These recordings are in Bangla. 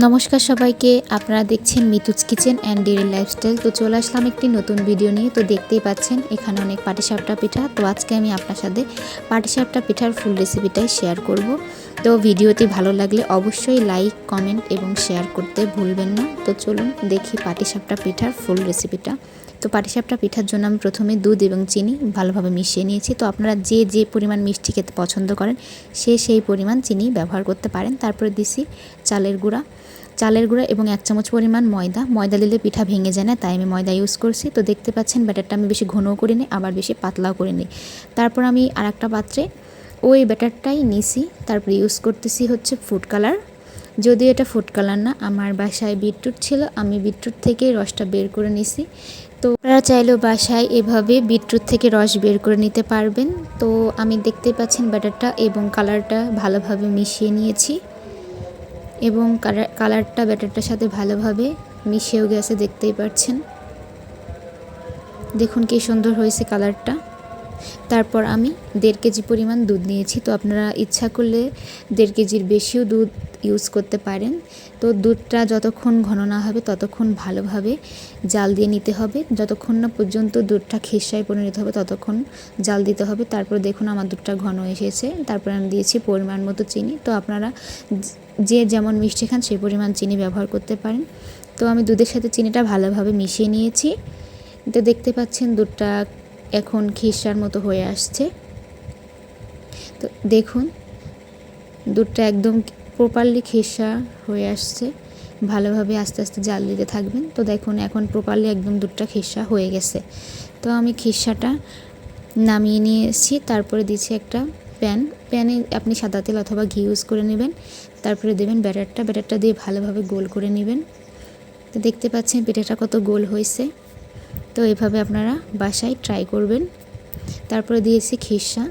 নমস্কার সবাইকে, আপনারা দেখছেন মিতুজ কিচেন অ্যান্ড ডেইলি লাইফস্টাইল। তো চলে আসলাম একটি নতুন ভিডিও নিয়ে। তো দেখতেই পাচ্ছেন এখানে অনেক পাটিসাপটা পিঠা। তো আজকে আমি আপনার সাথে পাটিসাপটা পিঠার ফুল রেসিপিটাই শেয়ার করব। তো ভিডিওটি ভালো লাগলে অবশ্যই লাইক, কমেন্ট এবং শেয়ার করতে ভুলবেন না। তো চলুন দেখি পাটিসাপটা পিঠার ফুল রেসিপিটা। তো পাটিসাপটা পিঠার জন্য আমি প্রথমে দুধ এবং চিনি ভালোভাবে মিশিয়ে নিয়েছি। তো আপনারা যে পরিমাণ মিষ্টি খেতে পছন্দ করেন সেই পরিমাণ চিনি ব্যবহার করতে পারেন। তারপরে দিছি চালের গুঁড়া এবং 1 চামচ পরিমাণ ময়দা দিলে পিঠা ভেঙে যায় না, তাই আমি ময়দা ইউজ করছি। তো দেখতে পাচ্ছেন ব্যাটারটা আমি বেশি ঘনও করিনি, আবার বেশি পাতলাও করিনি। তারপর আমি আরেকটা পাত্রে ওই ব্যাটারটাই নিছি। তারপর ইউজ করতেছি হচ্ছে ফুড কালার। যদিও এটা ফুড কালার না, আমার বাসায় বিটরুট ছিল, আমি বিটরুট থেকে রসটা বের করে নিছি। তো আপনারা চাইলেও বাসায় এভাবে বিটরুট থেকে রস বের করে নিতে পারবেন। তো আমি দেখতে পাচ্ছেন ব্যাটারটা এবং কালারটা ভালোভাবে মিশিয়ে নিয়েছি এবং কালারটা ব্যাটারটার সাথে ভালোভাবে মিশেও গেছে, দেখতেই পাচ্ছেন। দেখুন কি সুন্দর হয়েছে কালারটা। তারপর আমি 1.5 কেজি পরিমাণ দুধ নিয়েছি। তো আপনারা ইচ্ছা করলে 1.5 কেজির বেশিও দুধ ইউজ করতে পারেন। তো দুধটা যতক্ষণ ঘন না হবে ততক্ষণ ভালোভাবে জাল দিয়ে নিতে হবে। যতক্ষণ না পর্যন্ত দুধটা খেসায় পরিণত হবে ততক্ষণ জাল দিতে হবে। তারপর দেখুন আমার দুধটা ঘন এসেছে। তারপর আমি দিয়েছি পরিমাণ মতো চিনি। তো আপনারা যে যেমন মিষ্টি খান সেই পরিমাণ চিনি ব্যবহার করতে পারেন। তো আমি দুধের সাথে চিনিটা ভালোভাবে মিশিয়ে নিয়েছি। তো দেখতে পাচ্ছেন দুধটা এখন খিসার মতো হয়ে আসছে। তো দেখুন দুধটা একদম প্রপারলি খিসা হয়ে আসছে। ভালোভাবে আস্তে আস্তে জাল দিতে থাকবেন। তো দেখুন এখন প্রপারলি একদম দুধটা খিসা হয়ে গেছে। তো আমি খিসাটা নামিয়ে নিয়ে এসেছি। তারপরে দিচ্ছি একটা প্যানে আপনি সাদা তেল অথবা ঘি ইউজ করে নেবেন। তারপরে দেবেন ব্যাটারটা দিয়ে ভালোভাবে গোল করে নেবেন। তো দেখতে পাচ্ছেন পিঠাটা কত গোল হয়েছে। তো এভাবে আপনারা বাসায় ট্রাই করবেন। তারপরে দিয়েছি খিসা।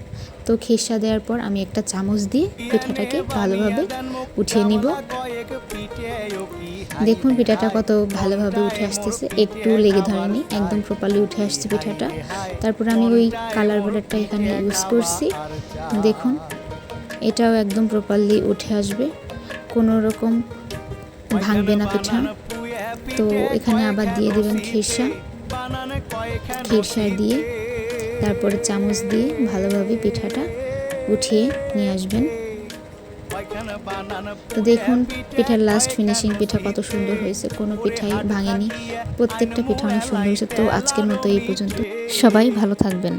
তো খিসা দেওয়ার পর আমি একটা চামচ দিয়ে পিঠাটাকে ভালোভাবে উঠিয়ে নিব। দেখুন পিঠাটা কত ভালোভাবে উঠে আসতেছে, একটু লেগে ধরেনি, একদম প্রপারলি উঠে আসছে পিঠাটা। তারপর আমি ওই কালার ব্যাটারটা এখানে ইউজ করছি। দেখুন এটাও একদম প্রপারলি উঠে আসবে, কোনো রকম ভাঙবে না পিঠা। তো এখানে আবার দিয়ে দেবেন খিরসা দিয়ে তারপরে চামচ দিয়ে ভালোভাবে পিঠাটা উঠিয়ে নিয়ে আসবেন। তো দেখুন পিঠার লাস্ট ফিনিশিং পিঠা কত সুন্দর হয়েছে, কোনো পিঠাই ভাঙেনি, প্রত্যেকটা পিঠা অনেক সুন্দর হয়েছে। তো আজকের মতো এই পর্যন্ত, সবাই ভালো থাকবেন।